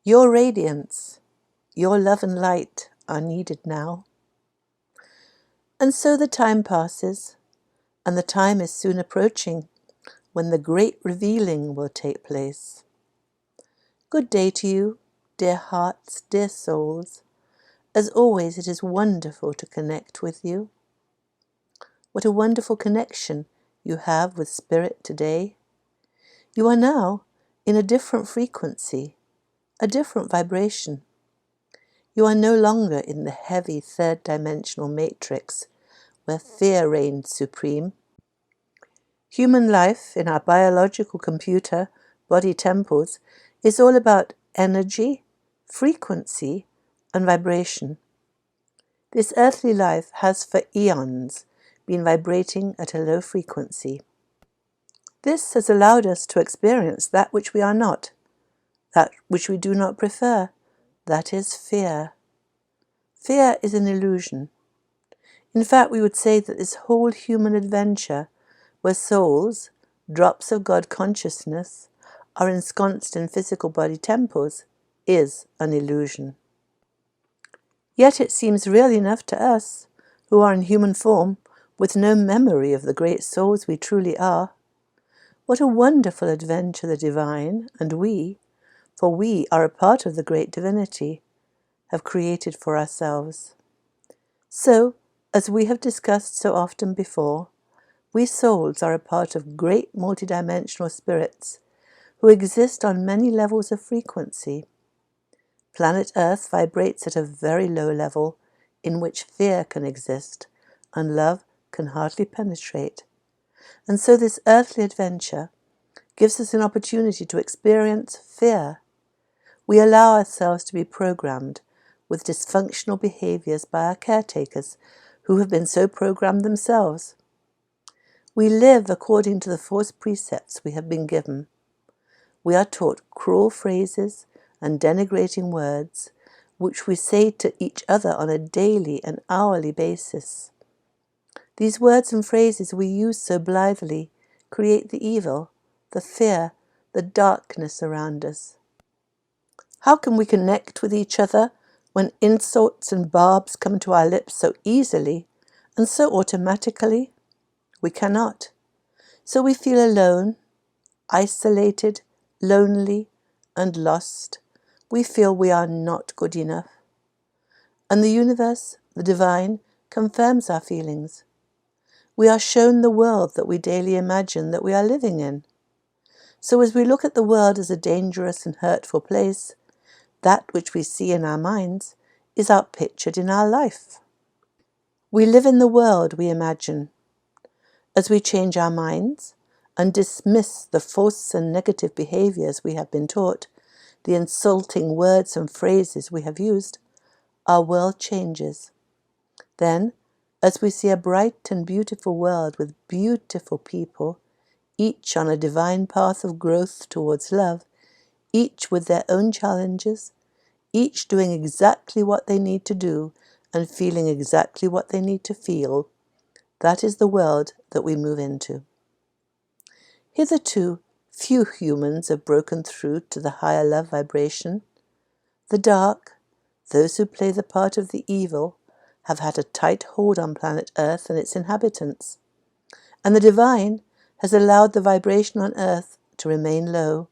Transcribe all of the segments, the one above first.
Your radiance, your love and light are needed now. And so the time passes, and the time is soon approaching when the great revealing will take place. Good day to you, dear hearts, dear souls. As always, it is wonderful to connect with you. What a wonderful connection you have with Spirit today. You are now in a different frequency, a different vibration. You are no longer in the heavy third-dimensional matrix where fear reigns supreme. Human life in our biological computer, body temples, is all about energy, frequency, and vibration. This earthly life has for eons been vibrating at a low frequency. This has allowed us to experience that which we are not, that which we do not prefer, that is fear. Fear is an illusion. In fact, we would say that this whole human adventure, where souls, drops of God consciousness, are ensconced in physical body temples, is an illusion. Yet it seems real enough to us, who are in human form, with no memory of the great souls we truly are. What a wonderful adventure the divine, and we, for we are a part of the great divinity, have created for ourselves. So, as we have discussed so often before, we souls are a part of great multidimensional spirits who exist on many levels of frequency. Planet Earth vibrates at a very low level in which fear can exist and love can hardly penetrate. And so this earthly adventure gives us an opportunity to experience fear. We allow ourselves to be programmed with dysfunctional behaviors by our caretakers who have been so programmed themselves. We live according to the false precepts we have been given. We are taught cruel phrases and denigrating words, which we say to each other on a daily and hourly basis. These words and phrases we use so blithely create the evil, the fear, the darkness around us. How can we connect with each other when insults and barbs come to our lips so easily and so automatically? We cannot. So we feel alone, isolated, lonely, and lost. We feel we are not good enough. And the universe, the divine, confirms our feelings. We are shown the world that we daily imagine that we are living in. So as we look at the world as a dangerous and hurtful place, that which we see in our minds is outpictured in our life. We live in the world we imagine. As we change our minds and dismiss the false and negative behaviors we have been taught, the insulting words and phrases we have used, our world changes. Then, as we see a bright and beautiful world with beautiful people, each on a divine path of growth towards love, each with their own challenges, each doing exactly what they need to do and feeling exactly what they need to feel, that is the world that we move into. Hitherto, few humans have broken through to the higher love vibration. The dark, those who play the part of the evil, have had a tight hold on planet Earth and its inhabitants. And the divine has allowed the vibration on Earth to remain low.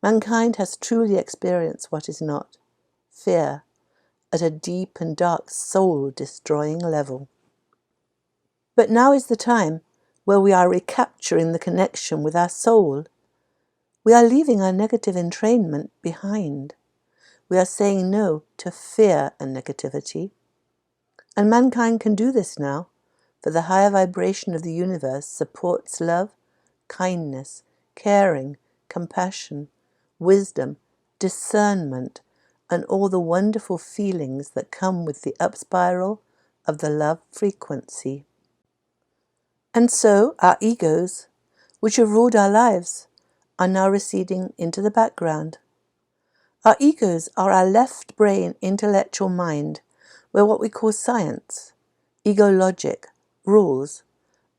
Mankind has truly experienced what is not, fear, at a deep and dark soul-destroying level. But now is the time where we are recapturing the connection with our soul. We are leaving our negative entrainment behind. We are saying no to fear and negativity. And mankind can do this now, for the higher vibration of the universe supports love, kindness, caring, compassion, wisdom, discernment, and all the wonderful feelings that come with the up spiral of the love frequency. And so our egos, which have ruled our lives, are now receding into the background. Our egos are our left brain intellectual mind, where what we call science, ego logic, rules,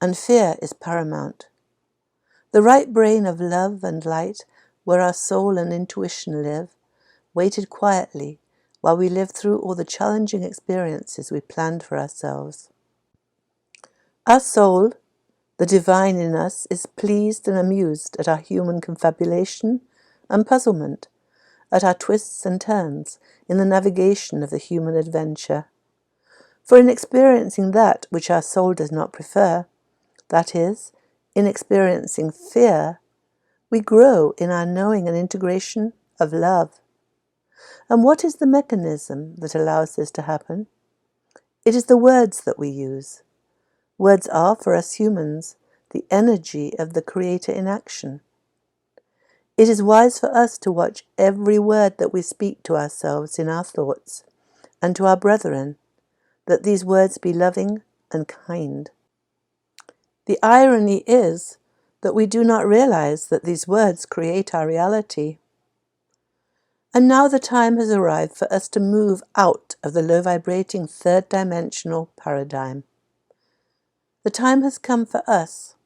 and fear is paramount. The right brain of love and light, where our soul and intuition live, waited quietly while we lived through all the challenging experiences we planned for ourselves. Our soul, the divine in us, is pleased and amused at our human confabulation and puzzlement, at our twists and turns in the navigation of the human adventure. For in experiencing that which our soul does not prefer, that is, in experiencing fear, we grow in our knowing and integration of love. And what is the mechanism that allows this to happen? It is the words that we use. Words are, for us humans, the energy of the Creator in action. It is wise for us to watch every word that we speak to ourselves in our thoughts and to our brethren, that these words be loving and kind. The irony is that we do not realize that these words create our reality. And now the time has arrived for us to move out of the low-vibrating third-dimensional paradigm. The time has come for us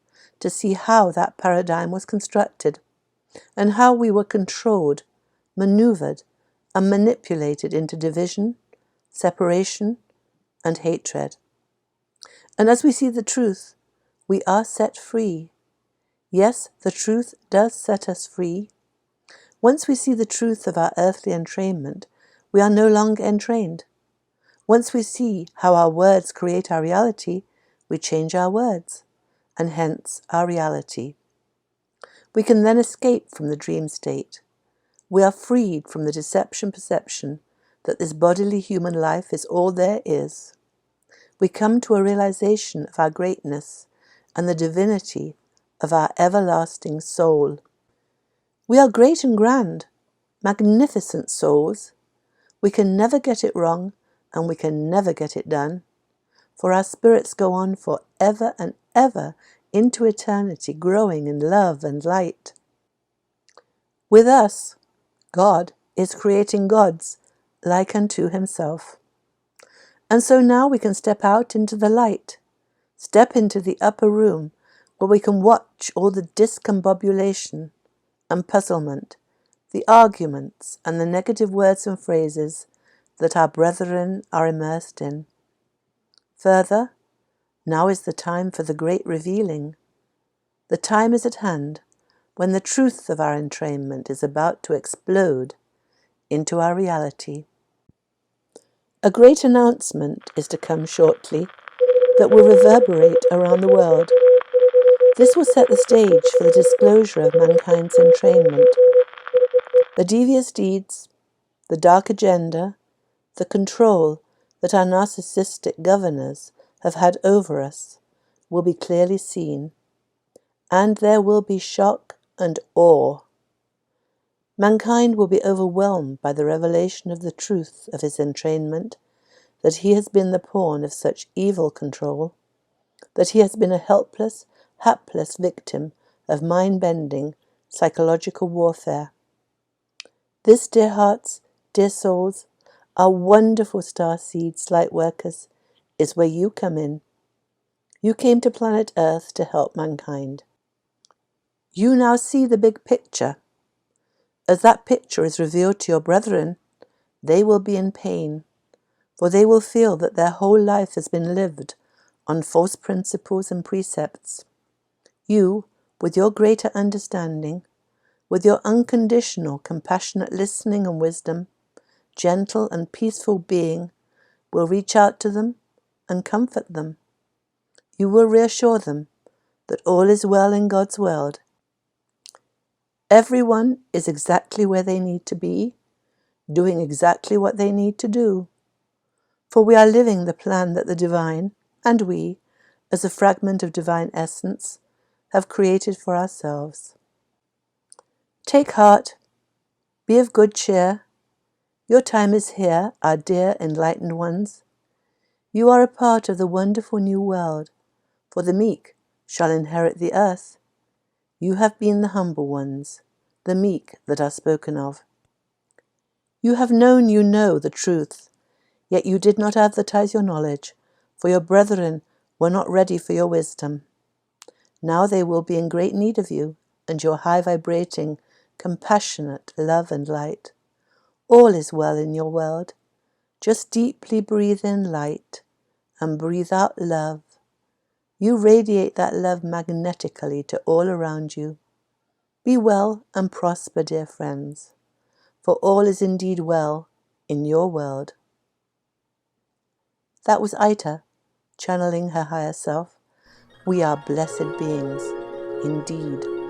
to see how that paradigm was constructed and how we were controlled, maneuvered, and manipulated into division, separation, and hatred. And as we see the truth, we are set free. Yes, the truth does set us free. Once we see the truth of our earthly entrainment, we are no longer entrained. Once we see how our words create our reality, we change our words, and hence our reality. We can then escape from the dream state. We are freed from the perception that this bodily human life is all there is. We come to a realization of our greatness and the divinity of our everlasting soul. We are great and grand, magnificent souls. We can never get it wrong, and we can never get it done, for our spirits go on for ever and ever into eternity, growing in love and light. With us, God is creating gods like unto himself. And so now we can step out into the light, step into the upper room where we can watch all the discombobulation and puzzlement, the arguments and the negative words and phrases that our brethren are immersed in. Further, now is the time for the great revealing. The time is at hand when the truth of our entrainment is about to explode into our reality. A great announcement is to come shortly that will reverberate around the world. This will set the stage for the disclosure of mankind's entrainment. The devious deeds, the dark agenda, the control that our narcissistic governors have had over us will be clearly seen, and there will be shock and awe. Mankind will be overwhelmed by the revelation of the truth of his entrainment, that he has been the pawn of such evil control, that he has been a helpless, hapless victim of mind-bending, psychological warfare. This, dear hearts, dear souls, our wonderful star seeds, Lightworkers, is where you come in. You came to planet Earth to help mankind. You now see the big picture. As that picture is revealed to your brethren, they will be in pain, for they will feel that their whole life has been lived on false principles and precepts. You, with your greater understanding, with your unconditional, compassionate listening and wisdom, gentle and peaceful being, will reach out to them and comfort them. You will reassure them that all is well in God's world. Everyone is exactly where they need to be, doing exactly what they need to do. For we are living the plan that the divine, and we, as a fragment of divine essence, have created for ourselves. Take heart, be of good cheer. Your time is here, our dear enlightened ones. You are a part of the wonderful new world, for the meek shall inherit the earth. You have been the humble ones, the meek that are spoken of. You have known you know the truth, yet you did not advertise your knowledge, for your brethren were not ready for your wisdom. Now they will be in great need of you and your high-vibrating, compassionate love and light. All is well in your world. Just deeply breathe in light and breathe out love. You radiate that love magnetically to all around you. Be well and prosper, dear friends, for all is indeed well in your world. That was Aita, channeling her higher self. We are blessed beings, indeed.